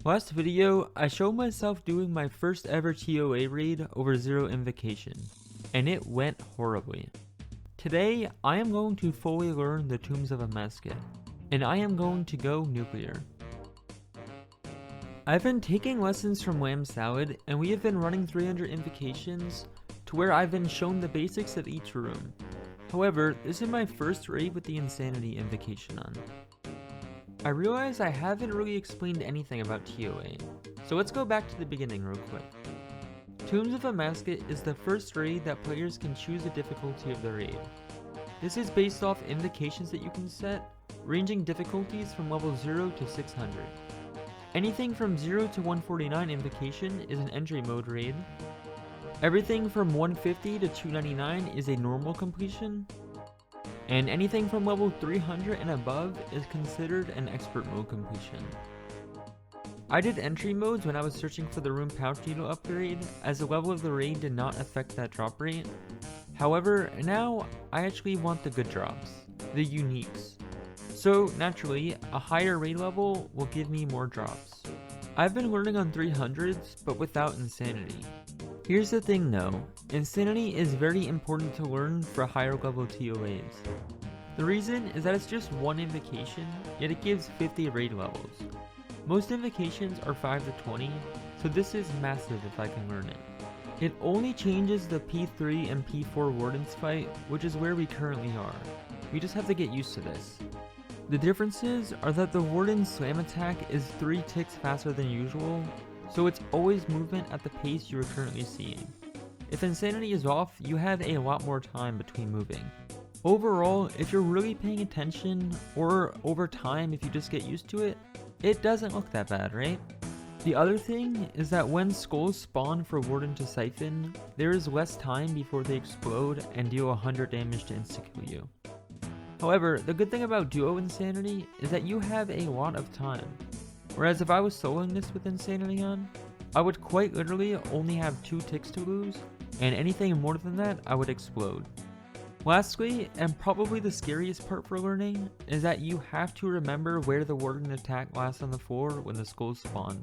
Last video, I showed myself doing my first ever ToA raid over 0 invocation, and it went horribly. Today, I am going to fully learn the Tombs of Amasket, and I am going to go nuclear. I've been taking lessons from Lamb Salad, and we have been running 300 invocations to where I've been shown the basics of each room. However, this is my first raid with the Insanity invocation on. I realize I haven't really explained anything about ToA, so let's go back to the beginning real quick. Tombs of Amasket is the first raid that players can choose the difficulty of the raid. This is based off invocations that you can set, ranging difficulties from level 0 to 600. Anything from 0 to 149 invocation is an entry mode raid. Everything from 150 to 299 is a normal completion. And anything from level 300 and above is considered an expert mode completion. I did entry modes when I was searching for the room pouch needle upgrade, as the level of the raid did not affect that drop rate. However, now I actually want the good drops, the uniques. So naturally, a higher raid level will give me more drops. I've been learning on 300s, but without Insanity. Here's the thing though, Insanity is very important to learn for higher level ToAs. The reason is that it's just one invocation, yet it gives 50 raid levels. Most invocations are 5 to 20, so this is massive if I can learn it. It only changes the P3 and P4 Wardens fight, which is where we currently are. We just have to get used to this. The differences are that the Warden's slam attack is 3 ticks faster than usual, so it's always movement at the pace you are currently seeing. If Insanity is off, you have a lot more time between moving. Overall, if you're really paying attention, or over time if you just get used to it, it doesn't look that bad, right? The other thing is that when skulls spawn for Warden to siphon, there is less time before they explode and deal 100 damage to insta-kill you. However, the good thing about Duo Insanity is that you have a lot of time. Whereas if I was soloing this with Insanity on, I would quite literally only have 2 ticks to lose, and anything more than that, I would explode. Lastly, and probably the scariest part for learning, is that you have to remember where the Warden attack lasts on the floor when the skulls spawn.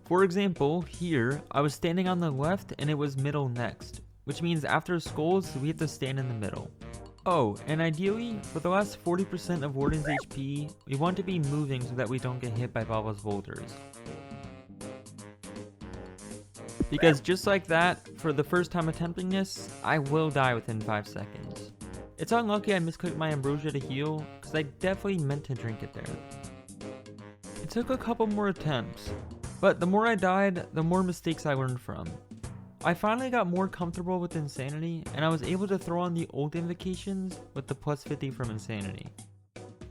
For example, here, I was standing on the left and it was middle next, which means after skulls, we have to stand in the middle. Oh, and ideally, for the last 40% of Warden's HP, we want to be moving so that we don't get hit by Baba's boulders. Because just like that, for the first time attempting this, I will die within 5 seconds. It's unlucky I misclicked my ambrosia to heal, because I definitely meant to drink it there. It took a couple more attempts, but the more I died, the more mistakes I learned from. I finally got more comfortable with Insanity, and I was able to throw on the old invocations with the plus 50 from Insanity.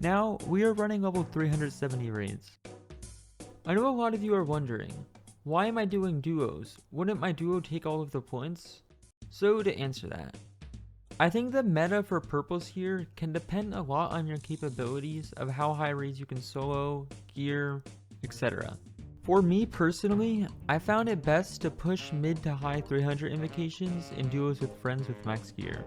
Now, we are running level 370 raids. I know a lot of you are wondering, why am I doing duos? Wouldn't my duo take all of the points? So to answer that, I think the meta for purples here can depend a lot on your capabilities of how high raids you can solo, gear, etc. For me personally, I found it best to push mid to high 300 invocations in duos with friends with max gear.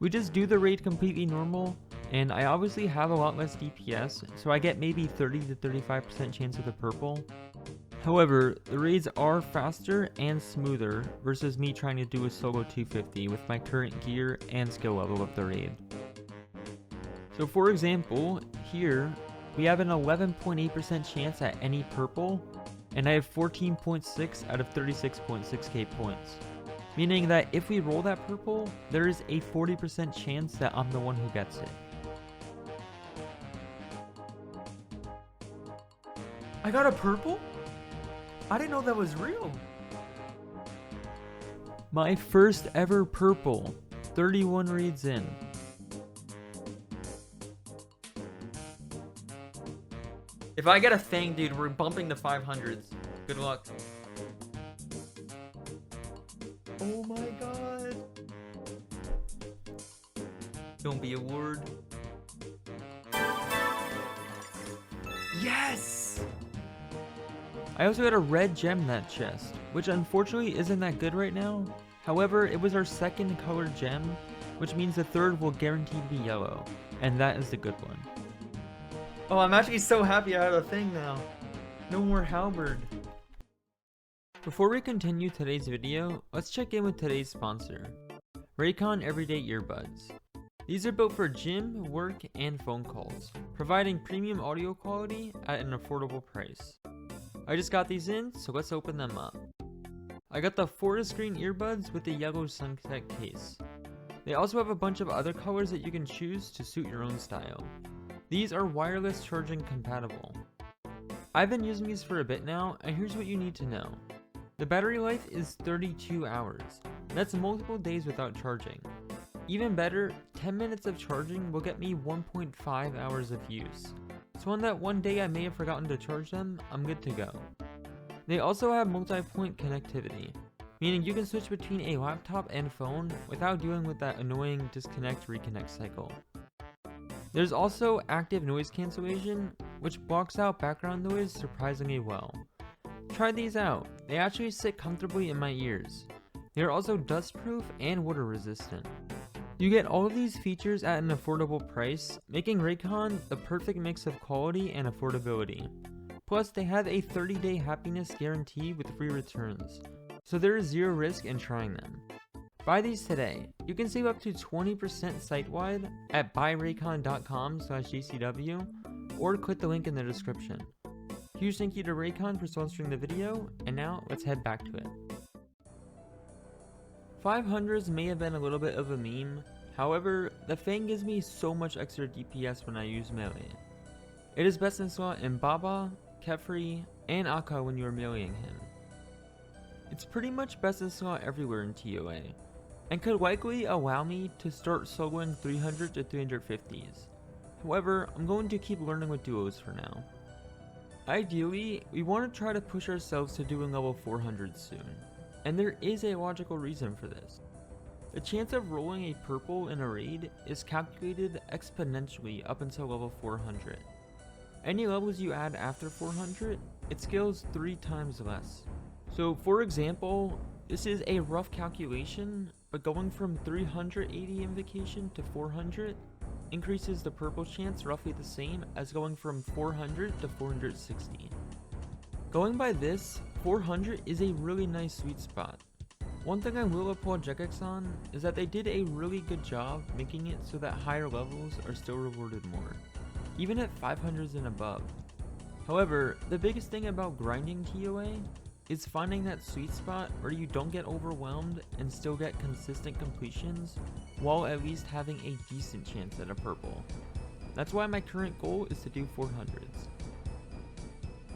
We just do the raid completely normal, and I obviously have a lot less DPS, so I get maybe 30 to 35% chance of the purple. However, the raids are faster and smoother versus me trying to do a solo 250 with my current gear and skill level of the raid. So for example, here, we have an 11.8% chance at any purple, and I have 14.6 out of 36.6k points. Meaning that if we roll that purple, there is a 40% chance that I'm the one who gets it. I got a purple? I didn't know that was real. My first ever purple, 31 raids in. If I get a Fang, dude, we're bumping the 500s. Good luck. Oh my god. Don't be a word. Yes! I also got a red gem in that chest, which unfortunately isn't that good right now. However, it was our second colored gem, which means the third will guaranteed be yellow, and that is the good one. Oh, I'm actually so happy I have a thing now. No more halberd. Before we continue today's video, let's check in with today's sponsor, Raycon Everyday Earbuds. These are built for gym, work, and phone calls, providing premium audio quality at an affordable price. I just got these in, so let's open them up. I got the forest green earbuds with the yellow sunset case. They also have a bunch of other colors that you can choose to suit your own style. These are wireless charging compatible. I've been using these for a bit now, and here's what you need to know. The battery life is 32 hours. That's multiple days without charging. Even better, 10 minutes of charging will get me 1.5 hours of use. So on that one day I may have forgotten to charge them, I'm good to go. They also have multi-point connectivity, meaning you can switch between a laptop and phone without dealing with that annoying disconnect-reconnect cycle. There's also active noise cancellation, which blocks out background noise surprisingly well. Try these out, they actually sit comfortably in my ears. They are also dust-proof and water resistant. You get all of these features at an affordable price, making Raycon the perfect mix of quality and affordability. Plus, they have a 30-day happiness guarantee with free returns, so there is zero risk in trying them. Buy these today. You can save up to 20% site-wide at buyraycon.com/GCW or click the link in the description. Huge thank you to Raycon for sponsoring the video, and now let's head back to it. 500s may have been a little bit of a meme, however, the Fang gives me so much extra DPS when I use melee. It is best in slot in Baba, Kefri, and Akka when you are meleeing him. It's pretty much best in slot everywhere in ToA, and could likely allow me to start soloing 300 to 350s. However, I'm going to keep learning with duos for now. Ideally, we want to try to push ourselves to doing level 400 soon. And there is a logical reason for this. The chance of rolling a purple in a raid is calculated exponentially up until level 400. Any levels you add after 400, it scales 3 times less. So for example, this is a rough calculation, but going from 380 invocation to 400 increases the purple chance roughly the same as going from 400 to 460. Going by this, 400 is a really nice sweet spot. One thing I will applaud Jagex on is that they did a really good job making it so that higher levels are still rewarded more, even at 500s and above. However, the biggest thing about grinding ToA is finding that sweet spot where you don't get overwhelmed and still get consistent completions while at least having a decent chance at a purple. That's why my current goal is to do 400s.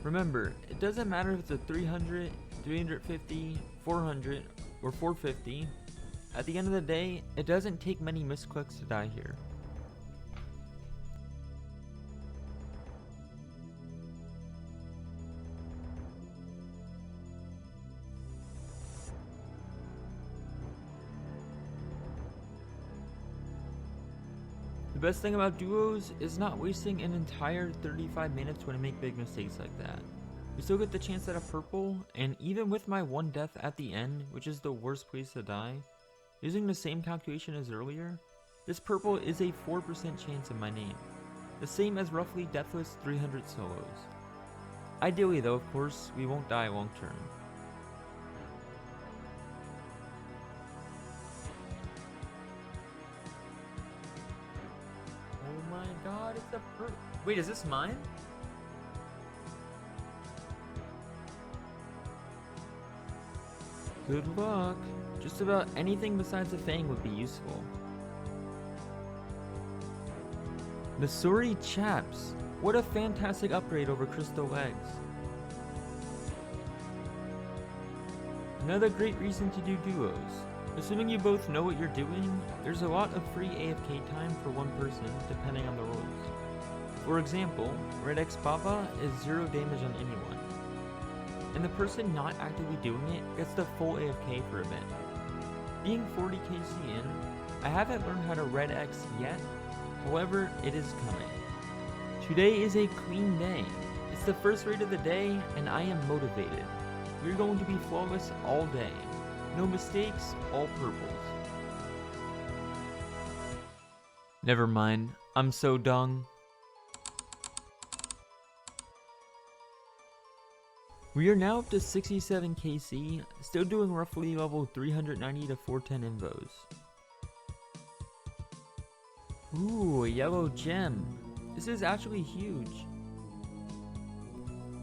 Remember, it doesn't matter if it's a 300, 350, 400, or 450. At the end of the day, it doesn't take many misclicks to die here. The best thing about duos is not wasting an entire 35 minutes when I make big mistakes like that. We still get the chance at a purple, and even with my one death at the end, which is the worst place to die, using the same calculation as earlier, this purple is a 4% chance in my name, the same as roughly deathless 300 solos. Ideally though, of course, we won't die long term. Oh my god, it's a purple. Wait, is this mine? Good luck. Just about anything besides a Fang would be useful. Missouri Chaps. What a fantastic upgrade over Crystal Legs. Another great reason to do duos. Assuming you both know what you're doing, there's a lot of free AFK time for one person depending on the roles. For example, Red X Baba is 0 damage on anyone, and the person not actively doing it gets the full AFK for a bit. Being 40 KC in, I haven't learned how to Red X yet, however it is coming. Today is a clean day. It's the first raid of the day and I am motivated. We're going to be flawless all day. No mistakes, all purples. Never mind, I'm so dung. We are now up to 67 KC, still doing roughly level 390 to 410 invos. Ooh, a yellow gem. This is actually huge.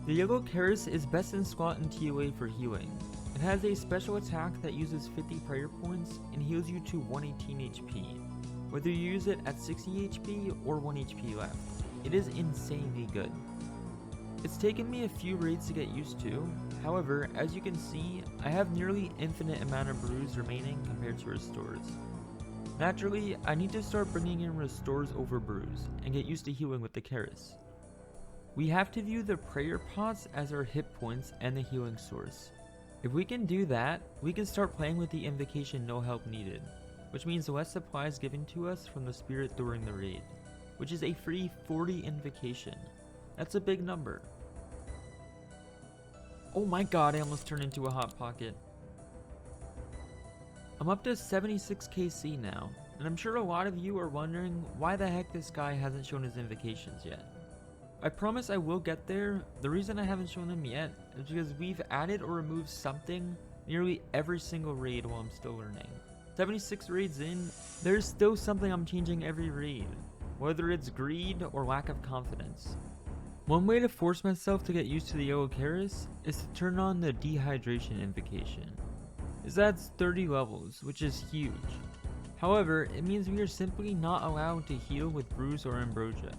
The yellow Keris is best in squat and ToA for healing. It has a special attack that uses 50 prayer points and heals you to 118 HP, whether you use it at 60 HP or 1 HP left. It is insanely good. It's taken me a few raids to get used to, however, as you can see, I have nearly infinite amount of brews remaining compared to restores. Naturally, I need to start bringing in restores over brews and get used to healing with the Keris. We have to view the prayer pots as our hit points and the healing source. If we can do that, we can start playing with the invocation no help needed, which means less supplies given to us from the spirit during the raid, which is a free 40 invocation. That's a big number. Oh my god, I almost turned into a hot pocket. I'm up to 76 KC now, and I'm sure a lot of you are wondering why the heck this guy hasn't shown his invocations yet. I promise I will get there. The reason I haven't shown them yet is because we've added or removed something nearly every single raid while I'm still learning. 76 raids in, there's still something I'm changing every raid, whether it's greed or lack of confidence. One way to force myself to get used to the yellow Keris is to turn on the Dehydration invocation. This adds 30 levels, which is huge. However, it means we are simply not allowed to heal with Bruise or Ambrosia.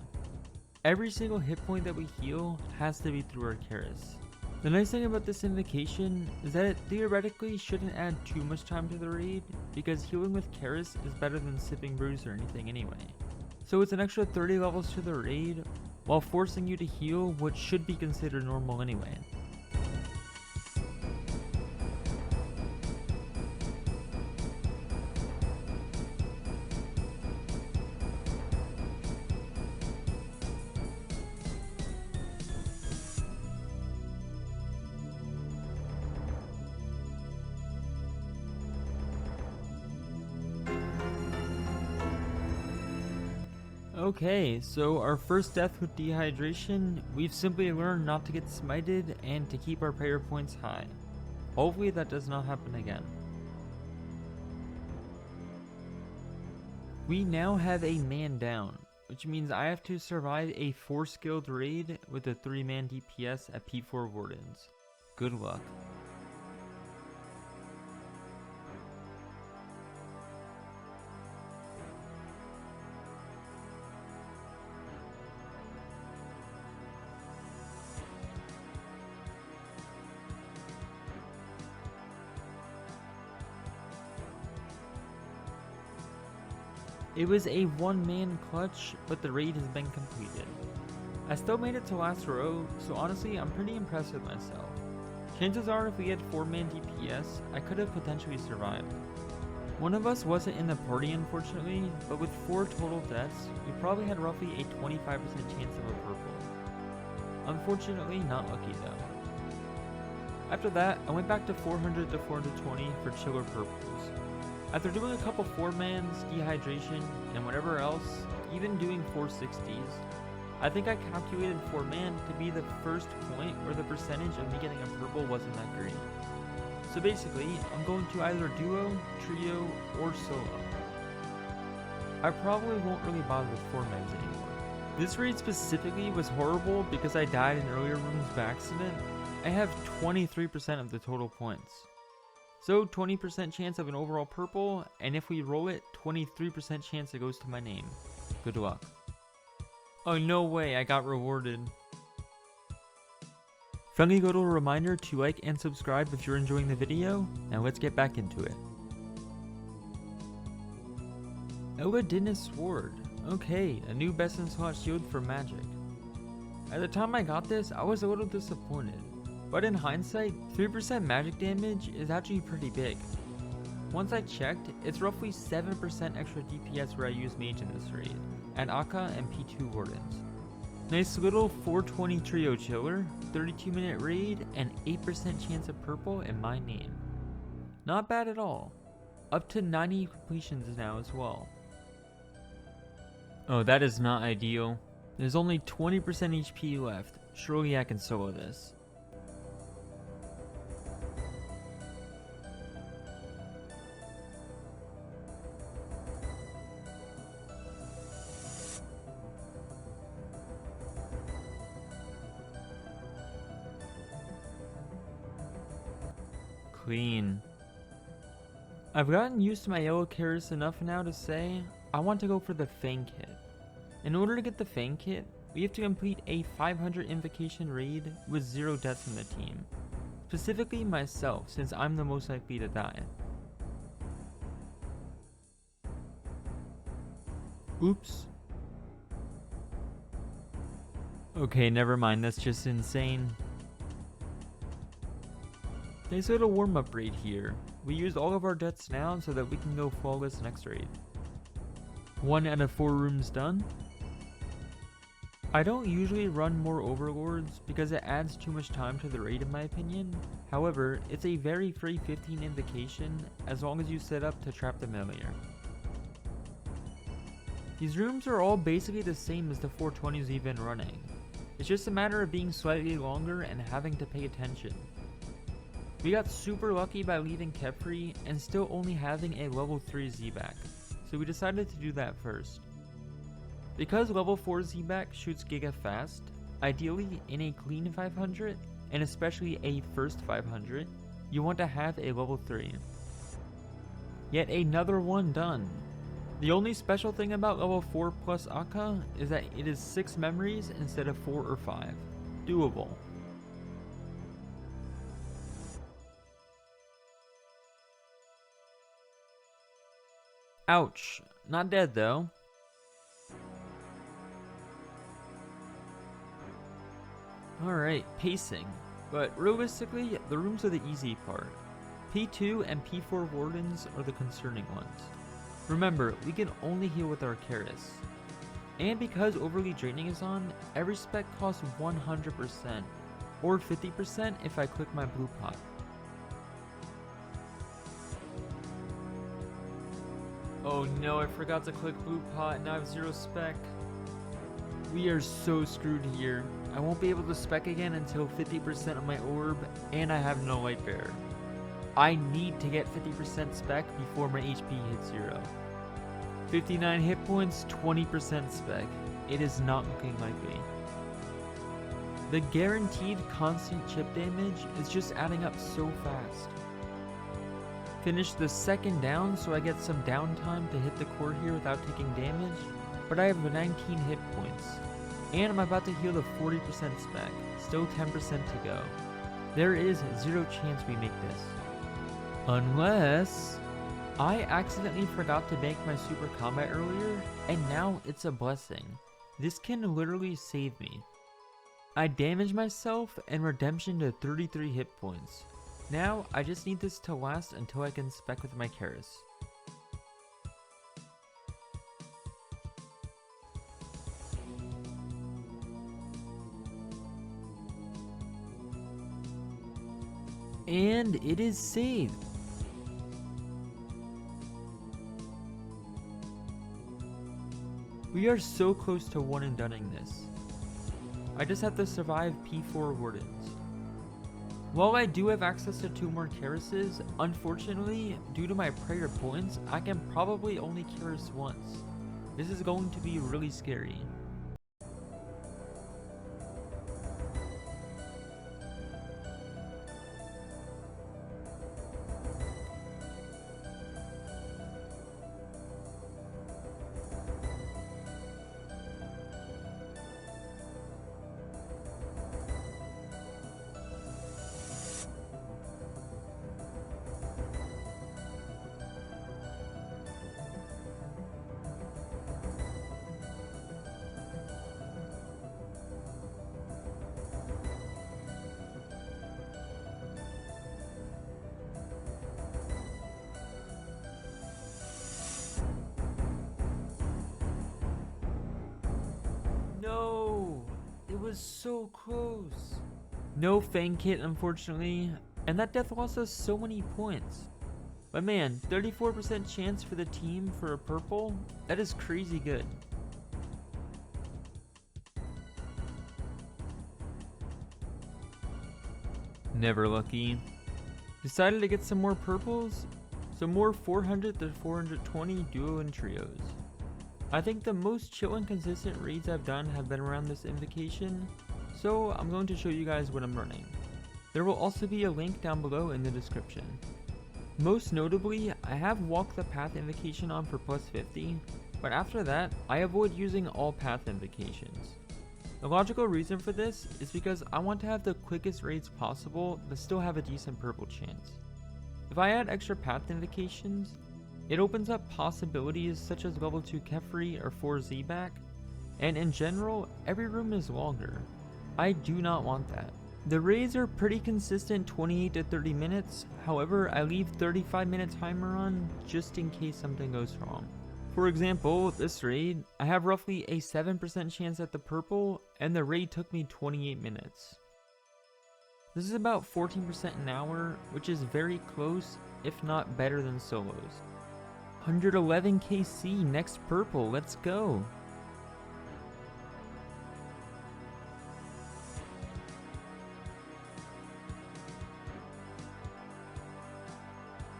Every single hit point that we heal has to be through our Keris. The nice thing about this invocation is that it theoretically shouldn't add too much time to the raid, because healing with Keris is better than sipping Bruise or anything anyway. So it's an extra 30 levels to the raid, while forcing you to heal what should be considered normal anyway. Okay, so our first death with Dehydration, we've simply learned not to get smited and to keep our prayer points high. Hopefully that does not happen again. We now have a man down, which means I have to survive a 4-skilled raid with a 3-man DPS at P4 Wardens. Good luck. It was a 1-man clutch, but the raid has been completed. I still made it to last row, so honestly I'm pretty impressed with myself. Chances are if we had 4-man DPS, I could have potentially survived. One of us wasn't in the party unfortunately, but with 4 total deaths, we probably had roughly a 25% chance of a purple. Unfortunately not lucky though. After that, I went back to 400 to 420 for chiller purples. After doing a couple 4-mans, Dehydration, and whatever else, even doing 460s, I think I calculated 4-man to be the first point where the percentage of me getting a purple wasn't that great. So basically, I'm going to either duo, trio, or solo. I probably won't really bother with 4-mans anymore. This raid specifically was horrible because I died in earlier rooms by accident. I have 23% of the total points. So 20% chance of an overall purple, and if we roll it, 23% chance it goes to my name. Good luck. Oh no way, I got rewarded. Friendly little reminder to like and subscribe if you're enjoying the video. Now let's get back into it. Eladinus Sword. Okay, a new best in slot shield for magic. At the time I got this, I was a little disappointed. But in hindsight, 3% magic damage is actually pretty big. Once I checked, it's roughly 7% extra DPS where I use mage in this raid, at Akka and P2 Wardens. Nice little 420 trio chiller, 32-minute raid, and 8% chance of purple in my name. Not bad at all. Up to 90 completions now as well. Oh, that is not ideal. There's only 20% HP left. Surely I can solo this. Clean. I've gotten used to my yellow Keris enough now to say I want to go for the Fang kit. In order to get the Fang kit, we have to complete a 500 invocation raid with 0 deaths in the team. Specifically myself, since I'm the most likely to die. Oops. Okay, never mind, that's just insane. Nice little warm-up raid here. We used all of our deaths now so that we can go flawless next raid. 1 out of 4 rooms done. I don't usually run more overlords because it adds too much time to the raid in my opinion. However, it's a very free 15 invocation as long as you set up to trap the familiar. These rooms are all basically the same as the 420s we've been running. It's just a matter of being slightly longer and having to pay attention. We got super lucky by leaving Keris and still only having a level 3 Z-back, so we decided to do that first. Because level 4 Z-back shoots giga fast, ideally in a clean 500, and especially a first 500, you want to have a level 3. Yet another one done. The only special thing about level 4 plus Akka is that it is 6 memories instead of 4 or 5. Doable. Ouch. Not dead though. Alright, pacing. But realistically, the rooms are the easy part. P2 and P4 wardens are the concerning ones. Remember, we can only heal with our Keris. And because overly draining is on, every spec costs 100%, or 50% if I click my blue pot. Oh no, I forgot to click blue pot and now I have 0 spec. We are so screwed here. I won't be able to spec again until 50% of my orb, and I have no light bearer. I need to get 50% spec before my HP hits 0. 59 hit points, 20% spec. It is not looking likely. The guaranteed constant chip damage is just adding up so fast. Finish the second down so I get some downtime to hit the core here without taking damage, but I have 19 hit points. And I'm about to heal the 40% spec, still 10% to go. There is 0 chance we make this. Unless I accidentally forgot to bank my super combat earlier, and now it's a blessing. This can literally save me. I damaged myself and redemption to 33 hit points. Now I just need this to last until I can spec with my Keris. And it is saved. We are so close to one and doneing this. I just have to survive P4 wardens. While I do have access to 2 more Kerises, unfortunately, due to my prayer points, I can probably only Keris once. This is going to be really scary. No! It was so close. No Fang kit, unfortunately, and that death lost us so many points. But man, 34% chance for the team for a purple? That is crazy good. Never lucky. Decided to get some more purples, some more 400 to 420 duo and trios. I think the most chill and consistent raids I've done have been around this invocation, so I'm going to show you guys what I'm running. There will also be a link down below in the description. Most notably, I have Walk the Path invocation on for plus 50, but after that, I avoid using all path invocations. The logical reason for this is because I want to have the quickest raids possible but still have a decent purple chance. If I add extra path invocations, it opens up possibilities such as level 2 Kefri or 4 Z-back, and in general, every room is longer. I do not want that. The raids are pretty consistent 28 to 30 minutes, however I leave 35-minute timer on just in case something goes wrong. For example, this raid, I have roughly a 7% chance at the purple, and the raid took me 28 minutes. This is about 14% an hour, which is very close, if not better than solos. 111 KC, next purple, let's go!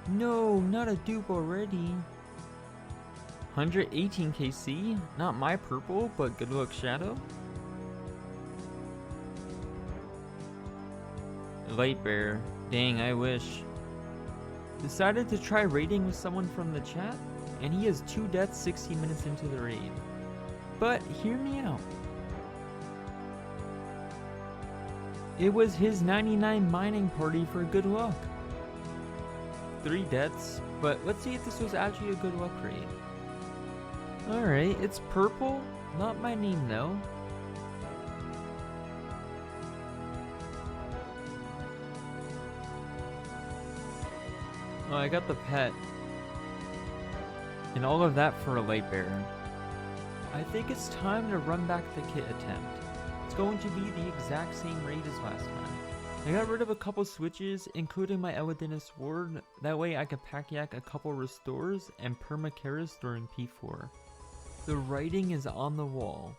No, not a dupe already. 118 KC, not my purple, but good luck Shadow. Lightbearer, dang I wish. Decided to try raiding with someone from the chat, and he has 2 deaths 16 minutes into the raid. But hear me out. It was his 99 mining party for good luck. 3 deaths, but let's see if this was actually a good luck raid. Alright, it's purple, not my name though. Oh, I got the pet. And all of that for a light bearer. I think it's time to run back the kit attempt. It's going to be the exact same raid as last time. I got rid of a couple switches, including my Eladinus ward, that way I could pack yak a couple restores and perma Keris during P4. The writing is on the wall.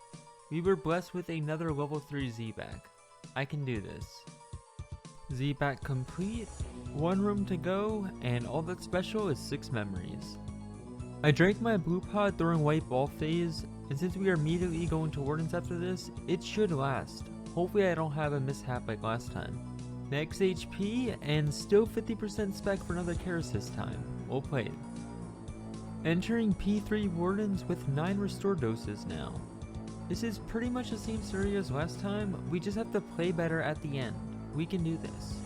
We were blessed with another level 3 Z-back. I can do this. Z-back complete, 1 room to go, and all that's special is 6 memories. I drank my blue pod during white ball phase, and since we are immediately going to Wardens after this, it should last. Hopefully I don't have a mishap like last time. Max HP, and still 50% spec for another Keris this time. We'll play it. Entering P3 Wardens with 9 restore doses now. This is pretty much the same scenario as last time, we just have to play better at the end. We can do this.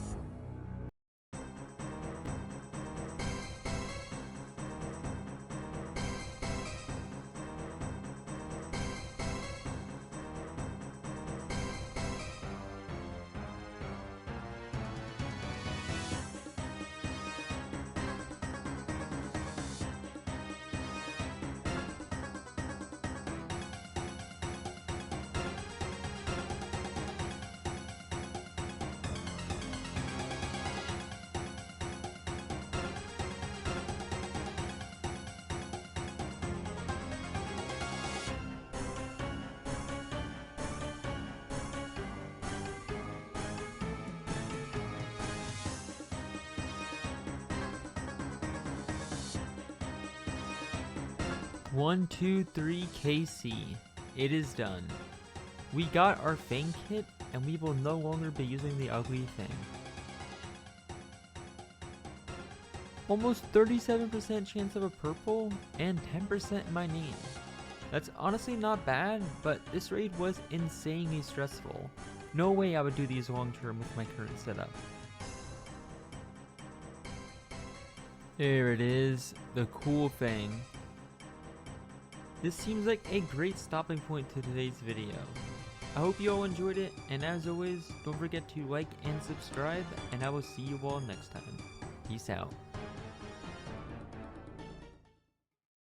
One, 2, 3 KC. It is done. We got our Fang kit, and we will no longer be using the ugly thing. Almost 37% chance of a purple, and 10% in my name. That's honestly not bad, but this raid was insanely stressful. No way I would do these long term with my current setup. There it is, the cool Fang. This seems like a great stopping point to today's video. I hope you all enjoyed it, and as always, don't forget to like and subscribe, and I will see you all next time. Peace out.